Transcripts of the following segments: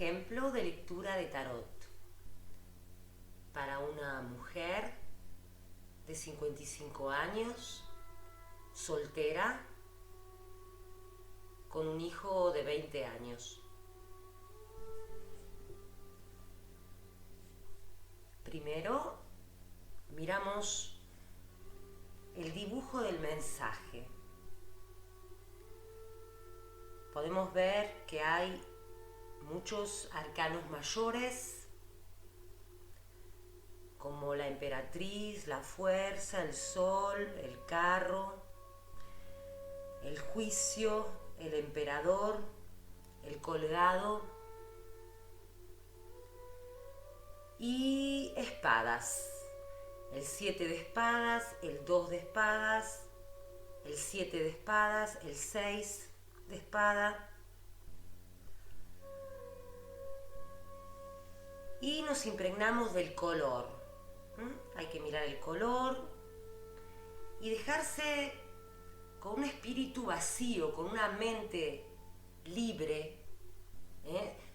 ejemplo de lectura de tarot para una mujer de 55 años, soltera, con un hijo de 20 años. Primero, miramos el dibujo del mensaje. Podemos ver que hay muchos arcanos mayores, como la emperatriz, la fuerza, el sol, el carro, el juicio, el emperador, el colgado y espadas. El 7 de espadas, el 2 de espadas, el 7 de espadas, el 6 de espada. Y nos impregnamos del color. Hay que mirar el color y dejarse con un espíritu vacío, con una mente libre.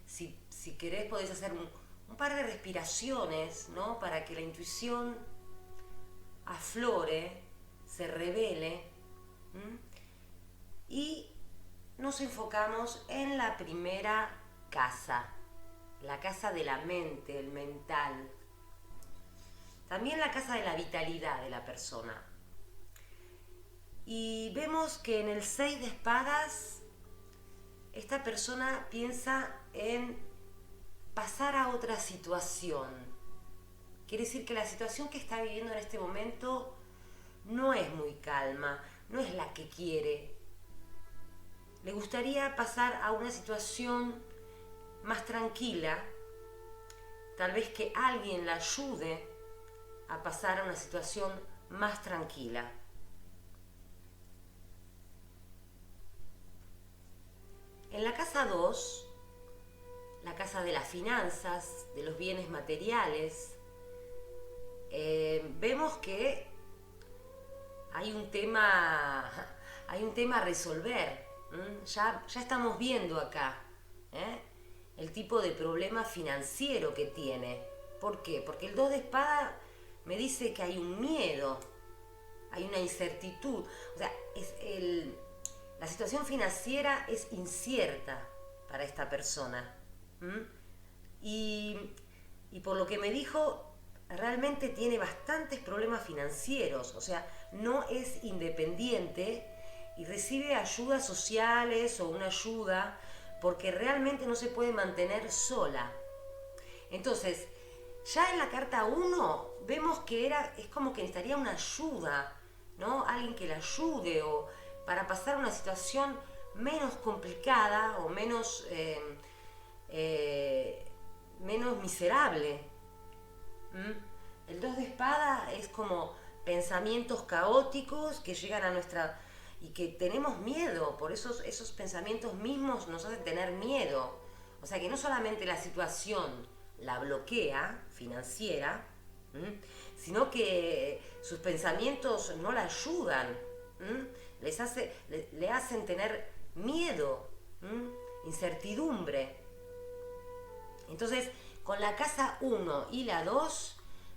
Si querés podés hacer un par de respiraciones, ¿no? Para que la intuición aflore, se revele. Y nos enfocamos en la primera casa, la casa de la mente, el mental. También la casa de la vitalidad de la persona. Y vemos que en el 6 de espadas, esta persona piensa en pasar a otra situación. Quiere decir que la situación que está viviendo en este momento no es muy calma, no es la que quiere. Le gustaría pasar a una situación más tranquila, tal vez que alguien la ayude a pasar a una situación más tranquila. En la casa 2, la casa de las finanzas, de los bienes materiales, vemos que hay un tema a resolver. Ya estamos viendo acá el tipo de problema financiero que tiene. ¿Por qué? Porque el 2 de espada me dice que hay un miedo, hay una incertidumbre. O sea, la situación financiera es incierta para esta persona. Y por lo que me dijo, realmente tiene bastantes problemas financieros. O sea, no es independiente y recibe ayudas sociales o una ayuda porque realmente no se puede mantener sola. Entonces, ya en la carta 1 vemos que es como que necesitaría una ayuda, ¿no? Alguien que la ayude o para pasar una situación menos complicada o menos miserable. El 2 de espada es como pensamientos caóticos que llegan a nuestra y que tenemos miedo, por esos pensamientos mismos nos hacen tener miedo. O sea que no solamente la situación la bloquea financiera, sino que sus pensamientos no la ayudan, le hacen tener miedo, incertidumbre. Entonces, con la casa 1 y la 2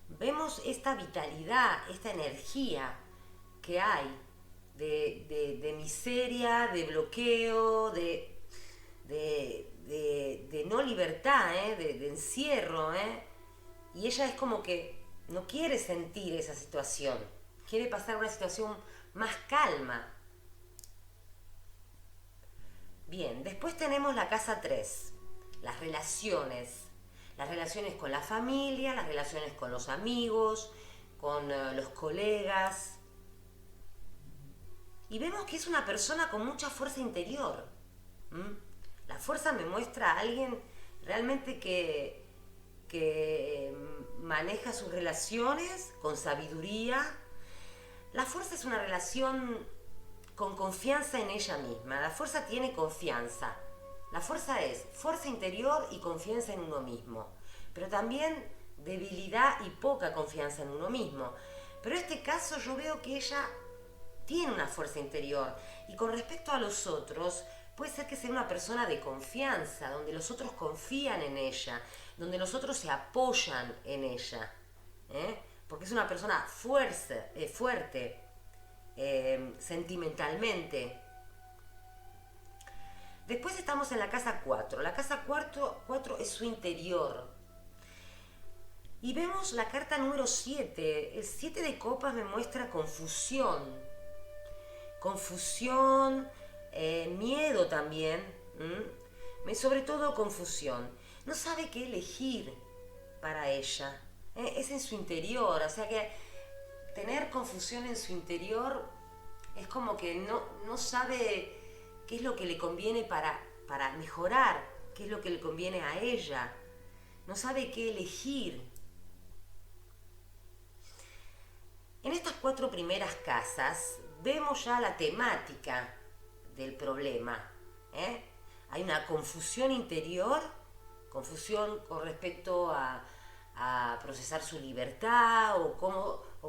vemos esta vitalidad, esta energía que hay de miseria, de bloqueo, de no libertad, de encierro. Y ella es como que no quiere sentir esa situación, quiere pasar a una situación más calma. Bien, después tenemos la casa 3, las relaciones con la familia, las relaciones con los amigos, con los colegas. Y vemos que es una persona con mucha fuerza interior. La fuerza me muestra a alguien realmente que maneja sus relaciones con sabiduría. La fuerza es una relación con confianza en ella misma. La fuerza tiene confianza. La fuerza es fuerza interior y confianza en uno mismo. Pero también debilidad y poca confianza en uno mismo. Pero en este caso yo veo que ella tiene una fuerza interior. Y con respecto a los otros, puede ser que sea una persona de confianza, donde los otros confían en ella, donde los otros se apoyan en ella, ¿eh? Porque es una persona fuerte, sentimentalmente. Después estamos en la casa 4. La casa 4 es su interior. Y vemos la carta número 7. El 7 de copas me muestra confusión. Confusión, miedo también. Sobre todo confusión. No sabe qué elegir para ella. Es en su interior. O sea que tener confusión en su interior es como que no sabe qué es lo que le conviene para mejorar, qué es lo que le conviene a ella. No sabe qué elegir. En estas 4 primeras casas vemos ya la temática del problema. Hay una confusión interior, confusión con respecto a procesar su libertad o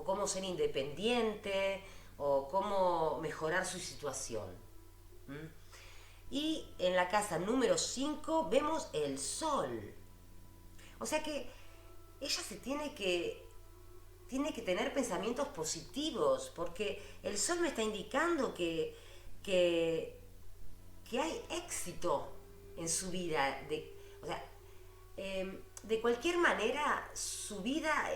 cómo ser independiente o cómo mejorar su situación. Y en la casa número 5 vemos el sol. O sea que ella tiene que tener pensamientos positivos, porque el sol me está indicando que hay éxito en su vida. De cualquier manera, su vida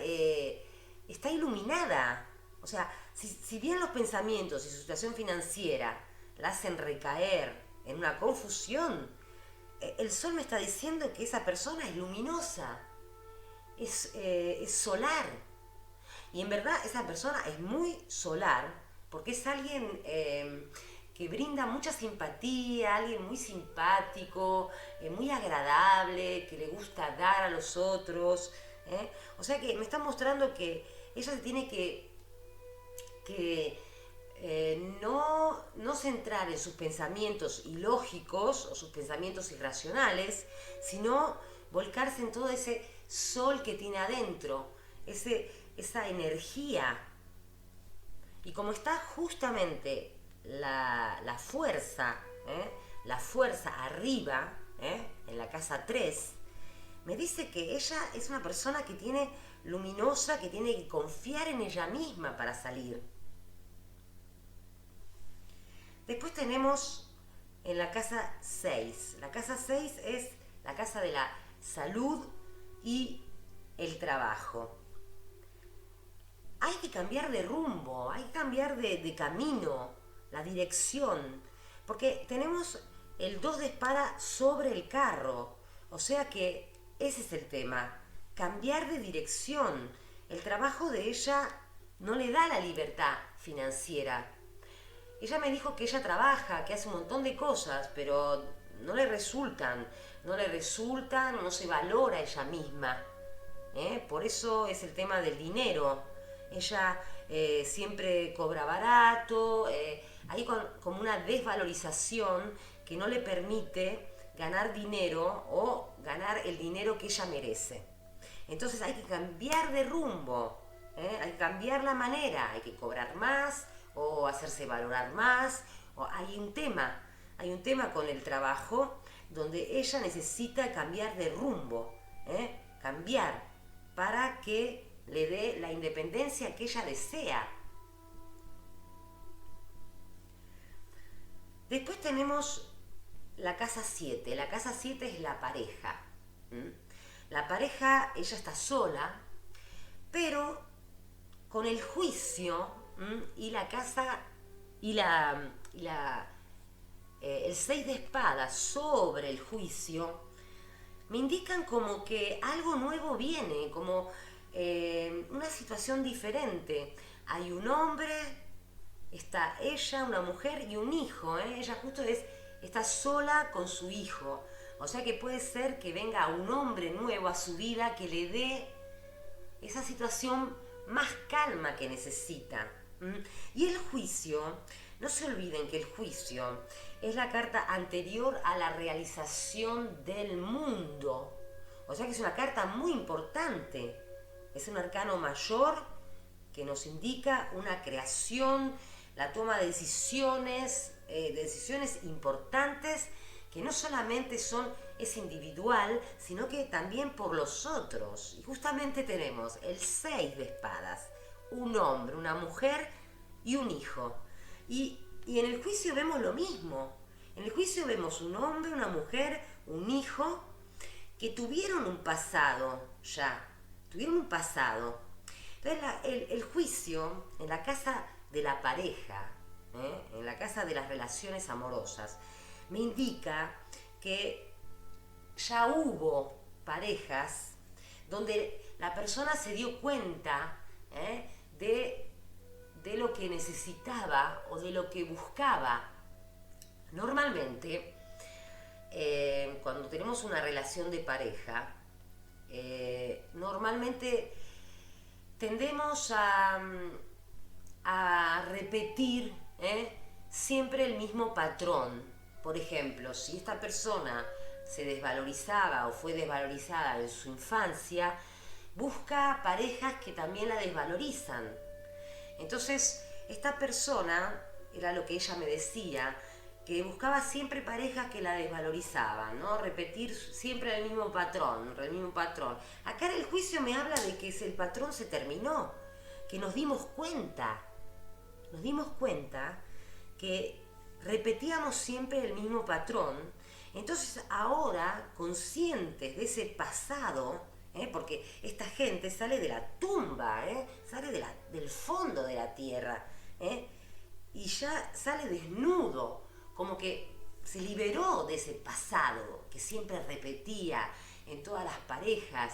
está iluminada. O sea, si bien los pensamientos y su situación financiera la hacen recaer en una confusión, el sol me está diciendo que esa persona es luminosa, es solar. Y en verdad esa persona es muy solar, porque es alguien que brinda mucha simpatía, alguien muy simpático, muy agradable, que le gusta dar a los otros. O sea que me está mostrando que ella se tiene que no centrar en sus pensamientos ilógicos o sus pensamientos irracionales, sino volcarse en todo ese sol que tiene adentro, esa energía. Y como está justamente la fuerza arriba, en la casa 3, me dice que ella es una persona que tiene luminosa, que tiene que confiar en ella misma para salir. Después tenemos en la casa 6. La casa 6 es la casa de la salud y el trabajo. Hay que cambiar de rumbo, hay que cambiar de camino, la dirección, porque tenemos el 2 de espada sobre el carro, o sea que ese es el tema, cambiar de dirección. El trabajo de ella no le da la libertad financiera. Ella me dijo que ella trabaja, que hace un montón de cosas, pero no le resultan, no se valora ella misma. Por eso es el tema del dinero. Ella siempre cobra barato, hay como una desvalorización que no le permite ganar dinero o ganar el dinero que ella merece. Entonces hay que cambiar de rumbo, hay que cambiar la manera, hay que cobrar más o hacerse valorar más. Hay un tema con el trabajo donde ella necesita cambiar de rumbo, cambiar para que le dé la independencia que ella desea. Después tenemos la casa 7. La casa 7 es la pareja. La pareja, ella está sola, pero con el juicio y la casa y el 6 de espadas sobre el juicio me indican como que algo nuevo viene, como una situación diferente. Hay un hombre, está ella, una mujer y un hijo. Ella justo está sola con su hijo. O sea que puede ser que venga un hombre nuevo a su vida que le dé esa situación más calma que necesita. Y el juicio, no se olviden que el juicio es la carta anterior a la realización del mundo. O sea que es una carta muy importante. Es un arcano mayor que nos indica una creación, la toma de decisiones, decisiones importantes que no solamente es individual, sino que también por los otros. Y justamente tenemos el 6 de espadas, un hombre, una mujer y un hijo. Y en el juicio vemos lo mismo. En el juicio vemos un hombre, una mujer, un hijo, que tuvieron un pasado ya, tuvieron un pasado. Entonces el juicio en la casa de la pareja, en la casa de las relaciones amorosas, me indica que ya hubo parejas donde la persona se dio cuenta de lo que necesitaba o de lo que buscaba. Normalmente, cuando tenemos una relación de pareja, normalmente tendemos a repetir siempre el mismo patrón. Por ejemplo, si esta persona se desvalorizaba o fue desvalorizada en su infancia, busca parejas que también la desvalorizan. Entonces, esta persona, era lo que ella me decía, que buscaba siempre parejas que la desvalorizaban, ¿no? Repetir siempre el mismo patrón, el mismo patrón. Acá en el juicio me habla de que el patrón se terminó, que nos dimos cuenta que repetíamos siempre el mismo patrón. Entonces ahora, conscientes de ese pasado, porque esta gente sale de la tumba, sale del fondo de la tierra, y ya sale desnudo, como que se liberó de ese pasado que siempre repetía en todas las parejas,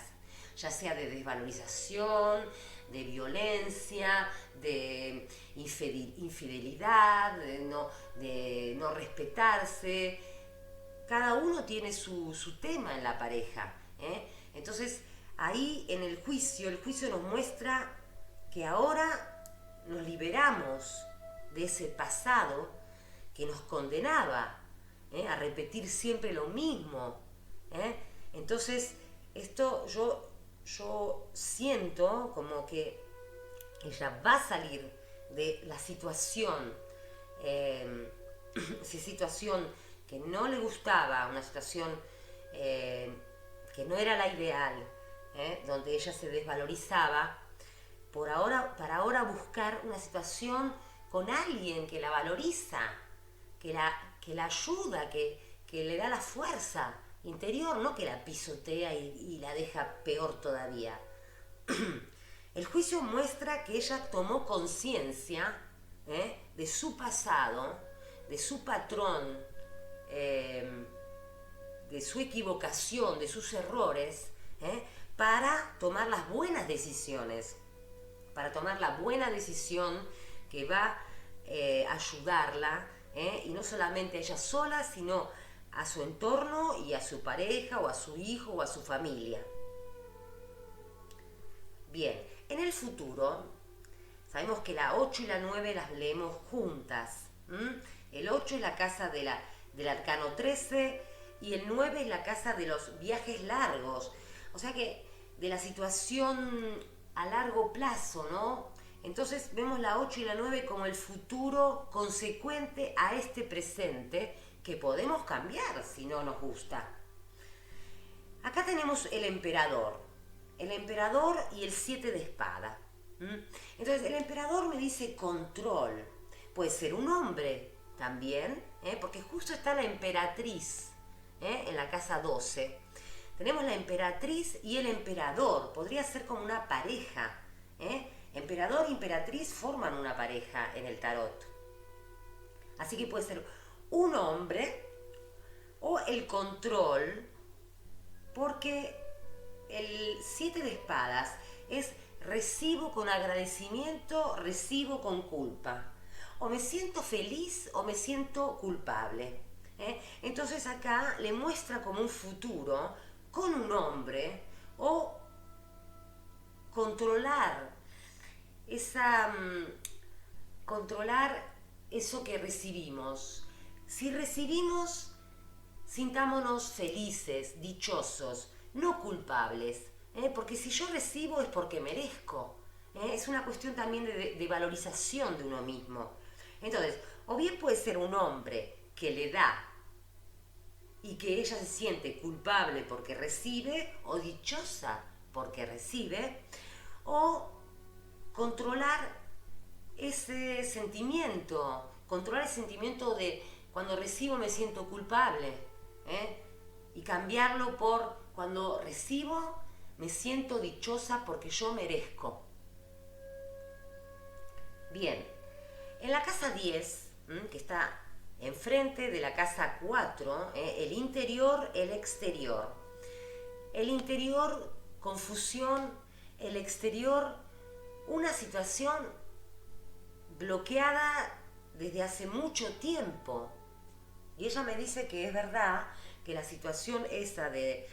ya sea de desvalorización, de violencia, de infidelidad, de no respetarse. Cada uno tiene su tema en la pareja. Entonces, ahí en el juicio nos muestra que ahora nos liberamos de ese pasado que nos condenaba a repetir siempre lo mismo. Entonces, esto yo siento como que ella va a salir de la situación, esa situación que no le gustaba, una situación que no era la ideal, donde ella se desvalorizaba, para ahora buscar una situación con alguien que la valoriza, que la ayuda, que le da la fuerza interior, no que la pisotea y la deja peor todavía. El juicio muestra que ella tomó conciencia de su pasado, de su patrón, de su equivocación, de sus errores, para tomar las buenas decisiones, para tomar la buena decisión que va a ayudarla, y no solamente a ella sola, sino a su entorno y a su pareja o a su hijo o a su familia. Bien, en el futuro, sabemos que la 8 y la 9 las leemos juntas. El 8 es la casa del arcano 13 y el 9 es la casa de los viajes largos. O sea que de la situación a largo plazo, ¿no? Entonces vemos la 8 y la 9 como el futuro consecuente a este presente que podemos cambiar si no nos gusta. Acá tenemos el emperador y el 7 de espada. Entonces el emperador me dice control. Puede ser un hombre también, porque justo está la emperatriz en la casa 12. Tenemos la emperatriz y el emperador. Podría ser como una pareja. Emperador e emperatriz forman una pareja en el tarot. Así que puede ser un hombre o el control, porque el 7 de espadas es recibo con agradecimiento, recibo con culpa. O me siento feliz o me siento culpable. Entonces acá le muestra como un futuro con un hombre o controlar eso que recibimos. Si recibimos, sintámonos felices, dichosos, no culpables, porque si yo recibo es porque merezco. Es una cuestión también de valorización de uno mismo. Entonces, O bien puede ser un hombre que le da y que ella se siente culpable porque recibe o dichosa porque recibe, o controlar controlar el sentimiento de cuando recibo me siento culpable, ¿eh? Y cambiarlo por cuando recibo me siento dichosa porque yo merezco. Bien, en la casa 10, que está enfrente de la casa 4, el interior, el exterior. El interior, confusión, el exterior, una situación bloqueada desde hace mucho tiempo. Y ella me dice que es verdad que la situación esa de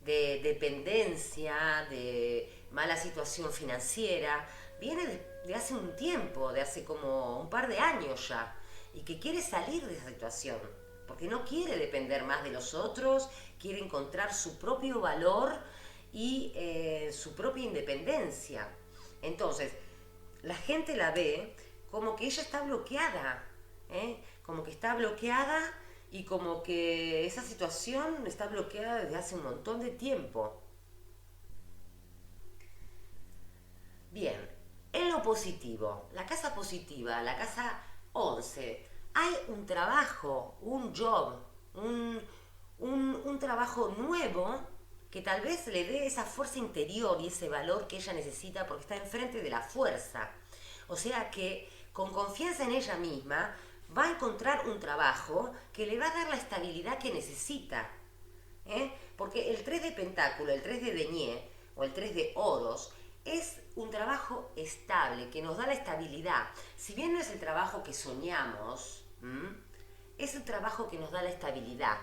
dependencia, de mala situación financiera, viene de hace un tiempo, de hace como un par de años ya, y que quiere salir de esa situación, porque no quiere depender más de los otros, quiere encontrar su propio valor y su propia independencia. Entonces, la gente la ve como que ella está bloqueada, como que está bloqueada y como que esa situación está bloqueada desde hace un montón de tiempo. Bien, en lo positivo, la casa positiva, la casa 11, hay un trabajo, un job, un trabajo nuevo que tal vez le dé esa fuerza interior y ese valor que ella necesita porque está enfrente de la fuerza. O sea que con confianza en ella misma va a encontrar un trabajo que le va a dar la estabilidad que necesita. Porque el 3 de pentáculo, el 3 de denier o el 3 de oros es un trabajo estable, que nos da la estabilidad. Si bien no es el trabajo que soñamos, es el trabajo que nos da la estabilidad.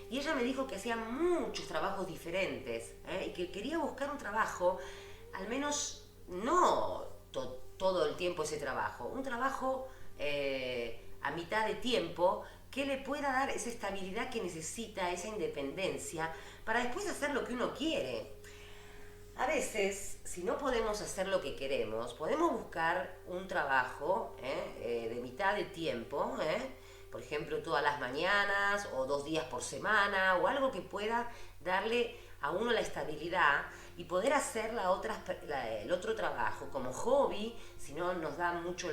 Y ella me dijo que hacía muchos trabajos diferentes, y que quería buscar un trabajo, al menos no todo el tiempo ese trabajo, un trabajo a mitad de tiempo que le pueda dar esa estabilidad que necesita, esa independencia, para después hacer lo que uno quiere. A veces, si no podemos hacer lo que queremos, podemos buscar un trabajo de mitad de tiempo, por ejemplo, todas las mañanas o 2 días por semana, o algo que pueda darle a uno la estabilidad y poder hacer el otro trabajo como hobby, si no nos da mucho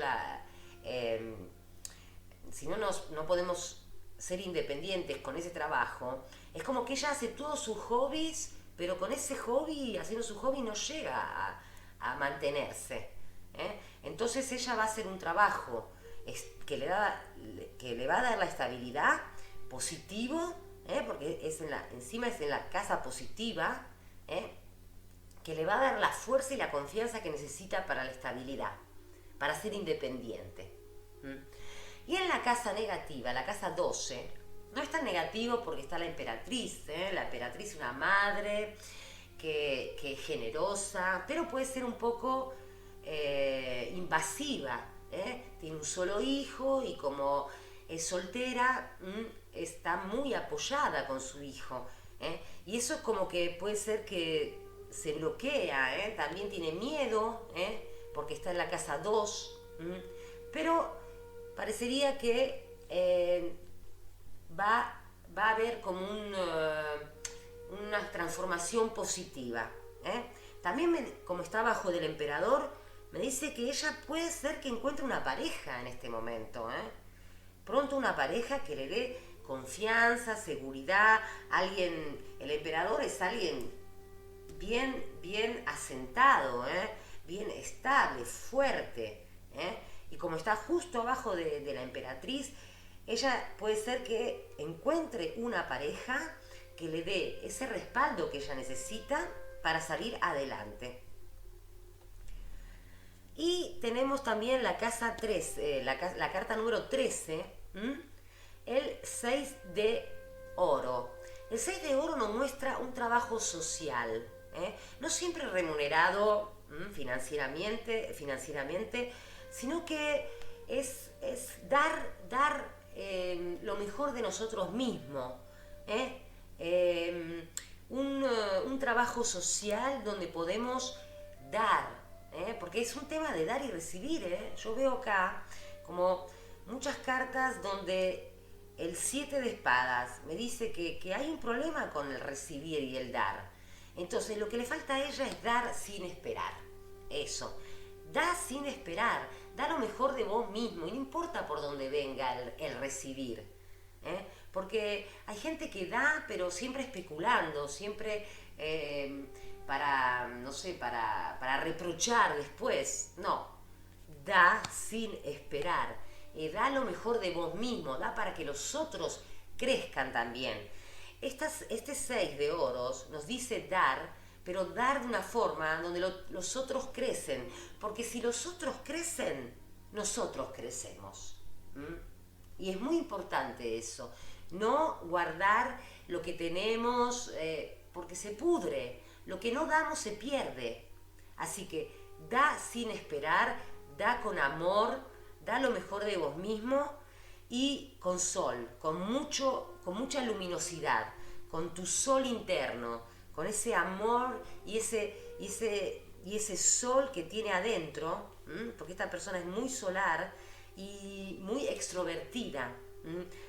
si no podemos ser independientes con ese trabajo. Es como que ella hace todos sus hobbies, pero con ese hobby, haciendo su hobby, no llega a mantenerse. Entonces ella va a hacer un trabajo que le va a dar la estabilidad positivo, porque encima es en la casa positiva, que le va a dar la fuerza y la confianza que necesita para la estabilidad, para ser independiente. Y en la casa negativa, la casa 12, no es tan negativo porque está la emperatriz. La emperatriz es una madre que es generosa, pero puede ser un poco invasiva. Tiene un solo hijo y como es soltera, está muy apoyada con su hijo. Y eso como que puede ser que se bloquea. También tiene miedo, porque está en la casa 2. Pero parecería que va a haber como una transformación positiva. También, como está bajo del emperador, me dice que ella puede ser que encuentre una pareja en este momento. Pronto una pareja que le dé confianza, seguridad. El emperador es alguien bien asentado, bien estable, fuerte. Y como está justo abajo de la emperatriz, ella puede ser que encuentre una pareja que le dé ese respaldo que ella necesita para salir adelante. Y tenemos también la casa 3, la carta número 13, el 6 de oro. El 6 de oro nos muestra un trabajo social, no siempre remunerado financieramente, sino que es dar lo mejor de nosotros mismos. Un trabajo social donde podemos dar, porque es un tema de dar y recibir. Yo veo acá como muchas cartas donde el 7 de espadas me dice que hay un problema con el recibir y el dar. Entonces lo que le falta a ella es dar sin esperar. Eso. Da sin esperar. Da lo mejor de vos mismo. Y no importa por dónde venga el recibir. Porque hay gente que da, pero siempre especulando, siempre para, no sé, para reprochar después. No, da sin esperar. Da lo mejor de vos mismo, da para que los otros crezcan también. Este 6 de oros nos dice dar, pero dar de una forma donde los otros crecen. Porque si los otros crecen, nosotros crecemos. Y es muy importante eso. No guardar lo que tenemos porque se pudre. Lo que no damos se pierde. Así que da sin esperar, da con amor, da lo mejor de vos mismo y con sol, con mucha luminosidad, con tu sol interno, con ese amor y ese sol que tiene adentro, porque esta persona es muy solar y muy extrovertida.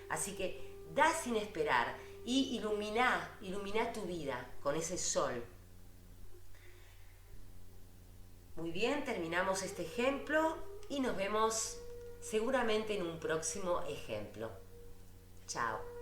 Así que da sin esperar y ilumina tu vida con ese sol. Muy bien, terminamos este ejemplo y nos vemos seguramente en un próximo ejemplo. Chao.